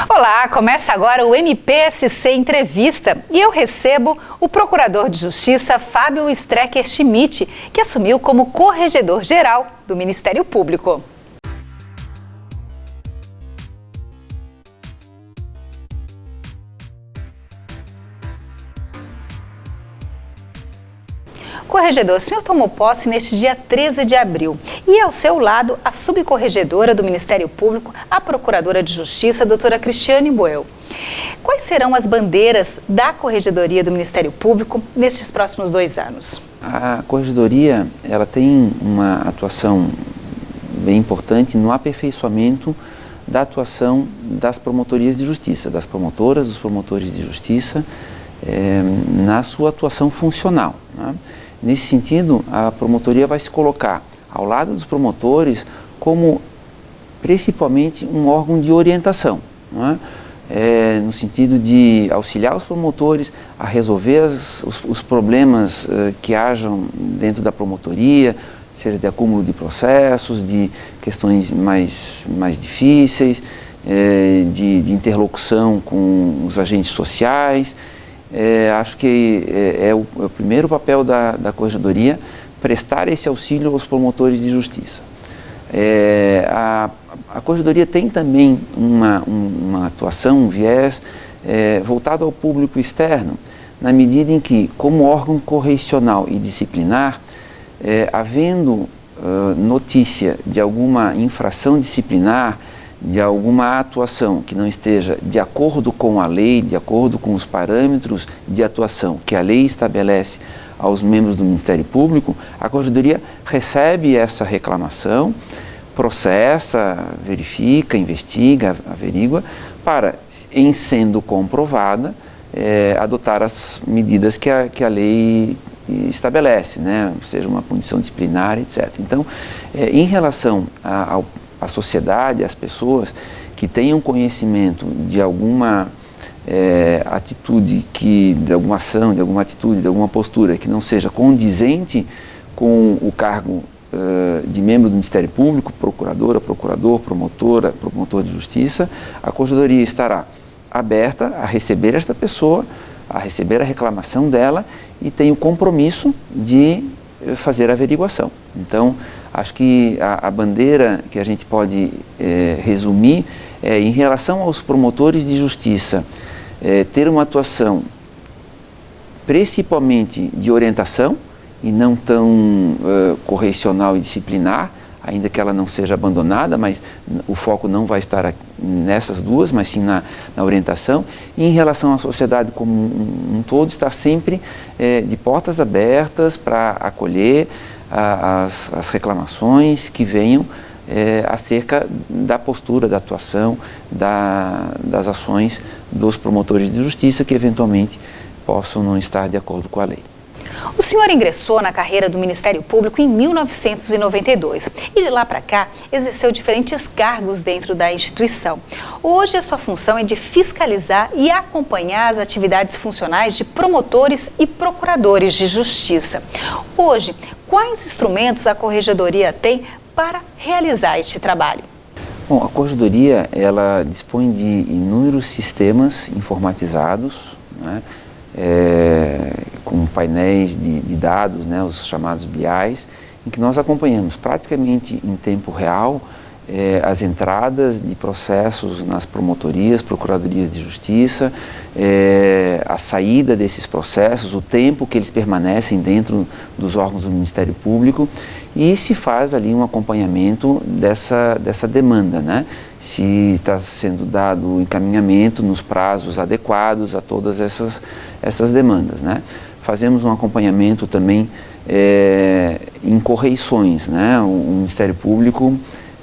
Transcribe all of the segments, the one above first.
Olá, começa agora o MPSC Entrevista e eu recebo o Procurador de Justiça Fábio Strecker Schmidt, que assumiu como Corregedor-Geral do Ministério Público. Corregedor, o senhor tomou posse neste dia 13 de abril e ao seu lado a subcorregedora do Ministério Público, a Procuradora de Justiça, doutora Cristiane Boel. Quais serão as bandeiras da Corregedoria do Ministério Público nestes próximos 2 anos? A Corregedoria ela tem uma atuação bem importante no aperfeiçoamento da atuação das promotorias de justiça, das promotoras, dos promotores de justiça, na sua atuação funcional, né? Nesse sentido, a promotoria vai se colocar ao lado dos promotores como principalmente um órgão de orientação, não é? No sentido de auxiliar os promotores a resolver os problemas que hajam dentro da promotoria, seja de acúmulo de processos, de questões mais difíceis, de interlocução com os agentes sociais. Acho que é o primeiro papel da Corregedoria prestar esse auxílio aos promotores de justiça. A Corregedoria tem também uma atuação, um viés voltado ao público externo, na medida em que, como órgão correcional e disciplinar, havendo notícia de alguma infração disciplinar, de alguma atuação que não esteja de acordo com a lei, de acordo com os parâmetros de atuação que a lei estabelece aos membros do Ministério Público, a Corregedoria recebe essa reclamação, processa, verifica, investiga, averigua, para, em sendo comprovada, adotar as medidas que a lei estabelece, né? Seja uma punição disciplinar, etc. Então, em relação à sociedade, às pessoas que tenham conhecimento de alguma atitude, de alguma ação, de alguma atitude, de alguma postura que não seja condizente com o cargo de membro do Ministério Público, procuradora, procurador, promotora, promotor de justiça, a Corregedoria estará aberta a receber esta pessoa, a receber a reclamação dela e tem o compromisso de fazer a averiguação. Então, acho que a bandeira que a gente pode resumir é, em relação aos promotores de justiça, ter uma atuação principalmente de orientação e não tão correcional e disciplinar, ainda que ela não seja abandonada, mas o foco não vai estar nessas duas, mas sim na orientação. E em relação à sociedade como um todo, estar sempre de portas abertas para acolher as reclamações que venham acerca da postura, da atuação, das ações dos promotores de justiça que eventualmente possam não estar de acordo com a lei. O senhor ingressou na carreira do Ministério Público em 1992 e de lá para cá exerceu diferentes cargos dentro da instituição. Hoje a sua função é de fiscalizar e acompanhar as atividades funcionais de promotores e procuradores de justiça. Hoje, quais instrumentos a Corregedoria tem para realizar este trabalho? Bom, a Corregedoria ela dispõe de inúmeros sistemas informatizados, né? Com painéis de dados, né, os chamados BIs, em que nós acompanhamos praticamente em tempo real as entradas de processos nas promotorias, procuradorias de justiça, a saída desses processos, o tempo que eles permanecem dentro dos órgãos do Ministério Público, e se faz ali um acompanhamento dessa demanda, né? Se está sendo dado encaminhamento nos prazos adequados a todas essas demandas, né? Fazemos um acompanhamento também em correições, né? O Ministério Público,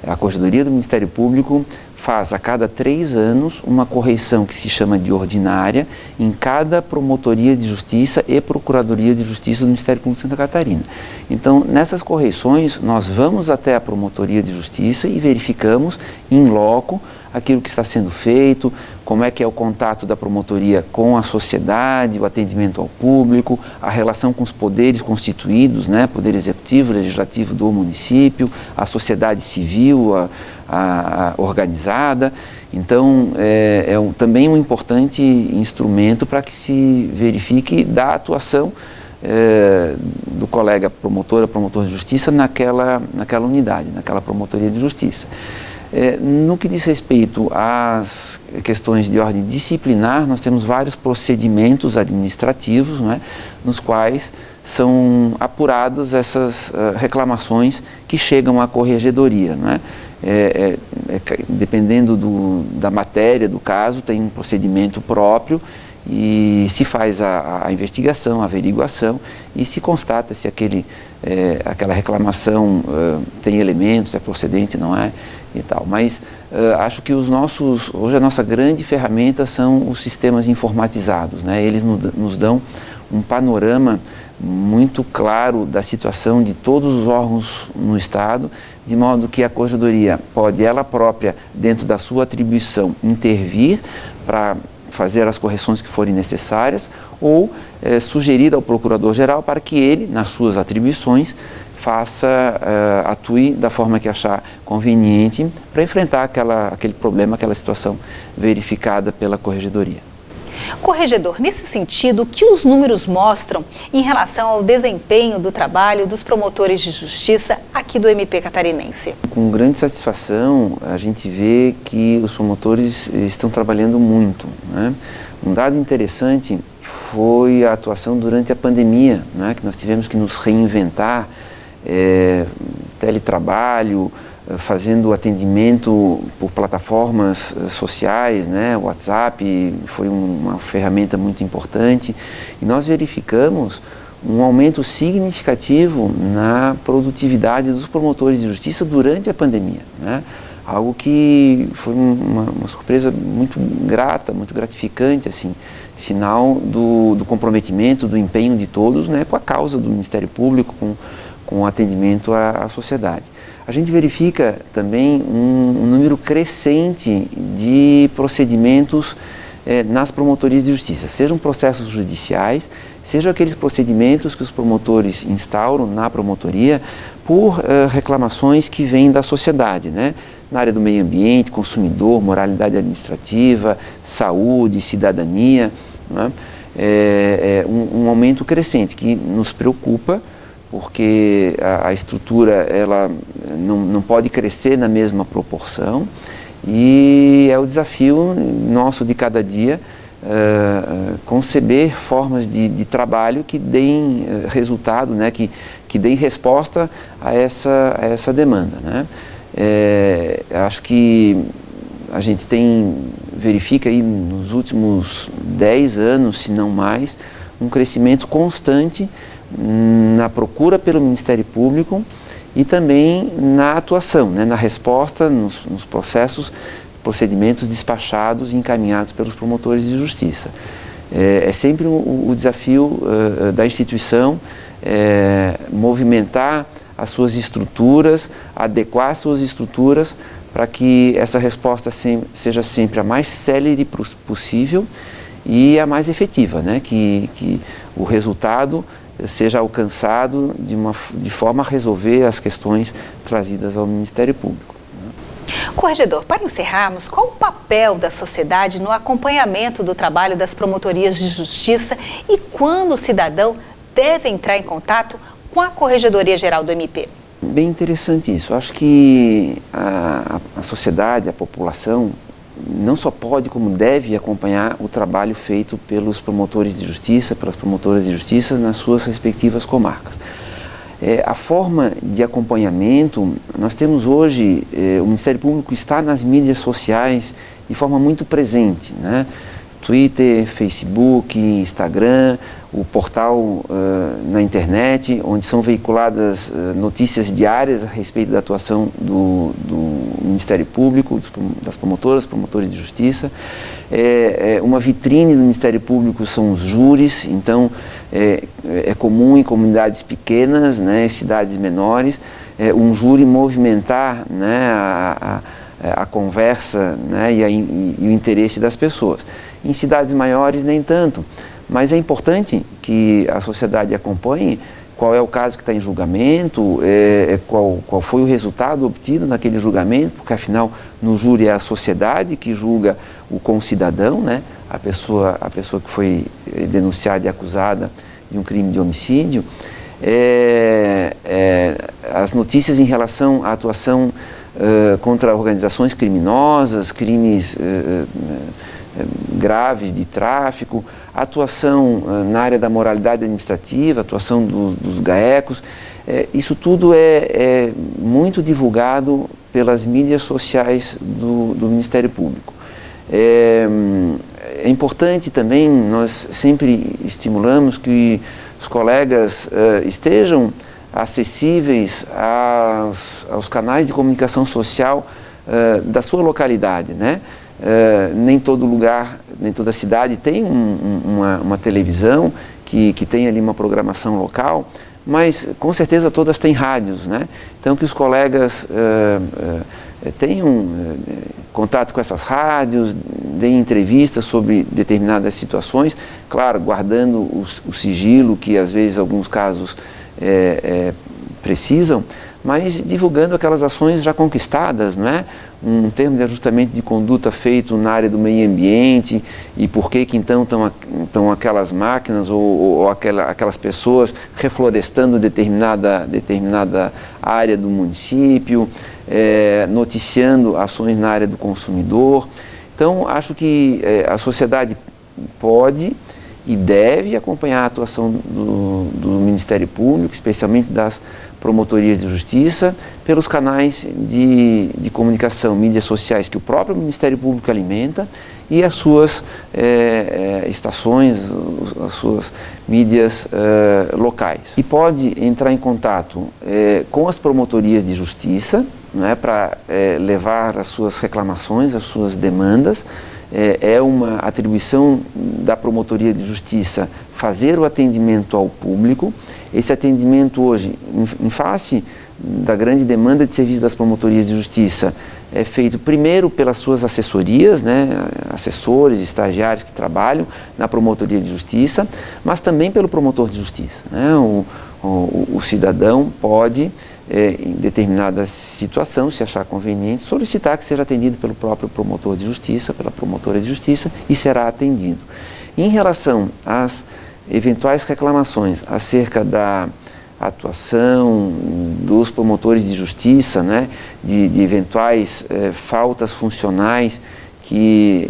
a Corregedoria do Ministério Público faz a cada 3 anos uma correição que se chama de ordinária em cada promotoria de justiça e procuradoria de justiça do Ministério Público de Santa Catarina. Então, nessas correições, nós vamos até a promotoria de justiça e verificamos em loco aquilo que está sendo feito, como é que é o contato da promotoria com a sociedade, o atendimento ao público, a relação com os poderes constituídos, né, poder executivo, legislativo do município, a sociedade civil, a organizada. Então, também um importante instrumento para que se verifique da atuação do colega promotor de justiça naquela unidade, naquela promotoria de justiça. No que diz respeito às questões de ordem disciplinar, nós temos vários procedimentos administrativos, né, nos quais são apuradas essas reclamações que chegam à corregedoria, né? Dependendo da matéria, do caso, tem um procedimento próprio e se faz a investigação, a averiguação e se constata se aquela reclamação tem elementos, é procedente, não é, e tal. Mas acho que hoje a nossa grande ferramenta são os sistemas informatizados, né? Eles nos dão um panorama muito claro da situação de todos os órgãos no Estado, de modo que a Corregedoria pode ela própria, dentro da sua atribuição, intervir para fazer as correções que forem necessárias ou sugerir ao Procurador-Geral para que ele, nas suas atribuições, atue da forma que achar conveniente para enfrentar aquele problema, aquela situação verificada pela Corregedoria. Corregedor, nesse sentido, o que os números mostram em relação ao desempenho do trabalho dos promotores de justiça aqui do MP catarinense? Com grande satisfação, a gente vê que os promotores estão trabalhando muito, né? Um dado interessante foi a atuação durante a pandemia, né? Que nós tivemos que nos reinventar, teletrabalho, fazendo atendimento por plataformas sociais, né? O WhatsApp foi uma ferramenta muito importante e nós verificamos um aumento significativo na produtividade dos promotores de justiça durante a pandemia, né? Algo que foi uma surpresa muito grata, muito gratificante, assim, sinal do comprometimento, do empenho de todos, né? Com a causa do Ministério Público, com o atendimento à sociedade. A gente verifica também um número crescente de procedimentos nas promotorias de justiça, sejam processos judiciais, sejam aqueles procedimentos que os promotores instauram na promotoria por reclamações que vêm da sociedade, né? Na área do meio ambiente, consumidor, moralidade administrativa, saúde, cidadania, né? Um aumento crescente que nos preocupa, porque a estrutura ela não pode crescer na mesma proporção e é o desafio nosso de cada dia conceber formas de trabalho que deem resultado, né, que deem resposta a essa demanda, né? Acho que a gente verifica aí nos últimos 10 anos, se não mais, um crescimento constante na procura pelo Ministério Público e também na atuação, né, na resposta nos procedimentos despachados e encaminhados pelos promotores de justiça. É sempre o desafio da instituição movimentar as suas estruturas, adequar as suas estruturas para que essa resposta seja sempre a mais célere possível e a mais efetiva, né, que o resultado seja alcançado de forma a resolver as questões trazidas ao Ministério Público. Corregedor, para encerrarmos, qual o papel da sociedade no acompanhamento do trabalho das promotorias de justiça e quando o cidadão deve entrar em contato com a Corregedoria Geral do MP? Bem interessante isso. Acho que a sociedade, a população, não só pode, como deve acompanhar o trabalho feito pelos promotores de justiça, pelas promotoras de justiça nas suas respectivas comarcas. A forma de acompanhamento, nós temos hoje, o Ministério Público está nas mídias sociais de forma muito presente, né? Twitter, Facebook, Instagram, o portal na internet, onde são veiculadas notícias diárias a respeito da atuação do Ministério Público, das promotores de justiça. Uma vitrine do Ministério Público são os júris, então é comum em comunidades pequenas, né, cidades menores, um júri movimentar, né, a conversa, né, e o interesse das pessoas. Em cidades maiores, nem tanto, mas é importante que a sociedade acompanhe qual é o caso que está em julgamento, qual foi o resultado obtido naquele julgamento, porque afinal no júri é a sociedade que julga o concidadão, né, a pessoa que foi denunciada e acusada de um crime de homicídio. As notícias em relação à atuação contra organizações criminosas, crimes graves de tráfico, atuação na área da moralidade administrativa, atuação dos GAECos, isso tudo é muito divulgado pelas mídias sociais do Ministério Público. É importante também, nós sempre estimulamos que os colegas estejam acessíveis aos canais de comunicação social da sua localidade, né? Nem todo lugar, nem toda cidade tem uma televisão que tem ali uma programação local, mas com certeza todas têm rádios, né? Então que os colegas tenham contato com essas rádios, deem entrevistas sobre determinadas situações, claro, guardando o sigilo que às vezes alguns casos precisam, mas divulgando aquelas ações já conquistadas, não é? Um termo de ajustamento de conduta feito na área do meio ambiente e por que então estão aquelas máquinas ou aquelas pessoas reflorestando determinada área do município, noticiando ações na área do consumidor. Então, acho que a sociedade pode e deve acompanhar a atuação do Ministério Público, especialmente das promotorias de justiça, pelos canais de comunicação, mídias sociais que o próprio Ministério Público alimenta e as suas estações, as suas mídias locais. E pode entrar em contato com as promotorias de justiça, né, para levar as suas reclamações, as suas demandas. É uma atribuição da Promotoria de Justiça fazer o atendimento ao público. Esse atendimento hoje, em face da grande demanda de serviço das promotorias de justiça, é feito primeiro pelas suas assessorias, né, assessores, estagiários que trabalham na Promotoria de Justiça, mas também pelo promotor de justiça, né? O cidadão pode, em determinada situação, se achar conveniente, solicitar que seja atendido pelo próprio promotor de justiça, pela promotora de justiça, e será atendido. Em relação às eventuais reclamações acerca da atuação dos promotores de justiça, né, de eventuais faltas funcionais que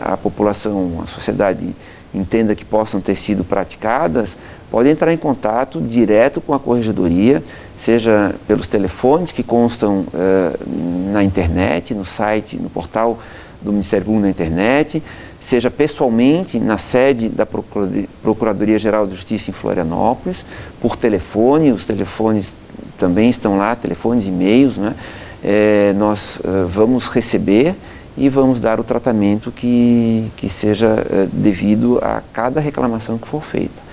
a população, a sociedade entenda que possam ter sido praticadas, pode entrar em contato direto com a Corregedoria, seja pelos telefones que constam na internet, no site, no portal do Ministério Público na internet, seja pessoalmente na sede da Procuradoria-Geral de Justiça em Florianópolis, por telefone, os telefones também estão lá, telefones e e-mails, né? Nós vamos receber e vamos dar o tratamento que seja devido a cada reclamação que for feita.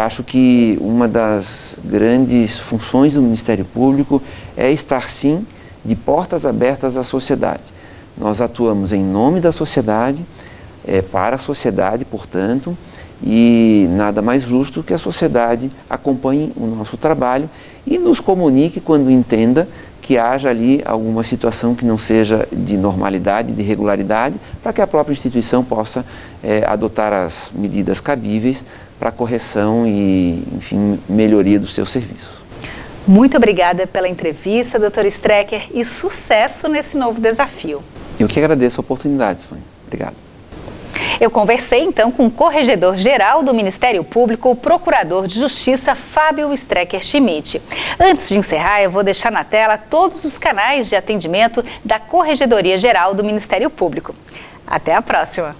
Acho que uma das grandes funções do Ministério Público é estar, sim, de portas abertas à sociedade. Nós atuamos em nome da sociedade, para a sociedade, portanto, e nada mais justo que a sociedade acompanhe o nosso trabalho e nos comunique quando entenda que haja ali alguma situação que não seja de normalidade, de regularidade, para que a própria instituição possa adotar as medidas cabíveis para correção e, enfim, melhoria do seu serviço. Muito obrigada pela entrevista, doutor Strecker, e sucesso nesse novo desafio. Eu que agradeço a oportunidade, Sônia. Obrigado. Eu conversei então com o Corregedor-Geral do Ministério Público, o Procurador de Justiça, Fábio Strecker Schmidt. Antes de encerrar, eu vou deixar na tela todos os canais de atendimento da Corregedoria-Geral do Ministério Público. Até a próxima!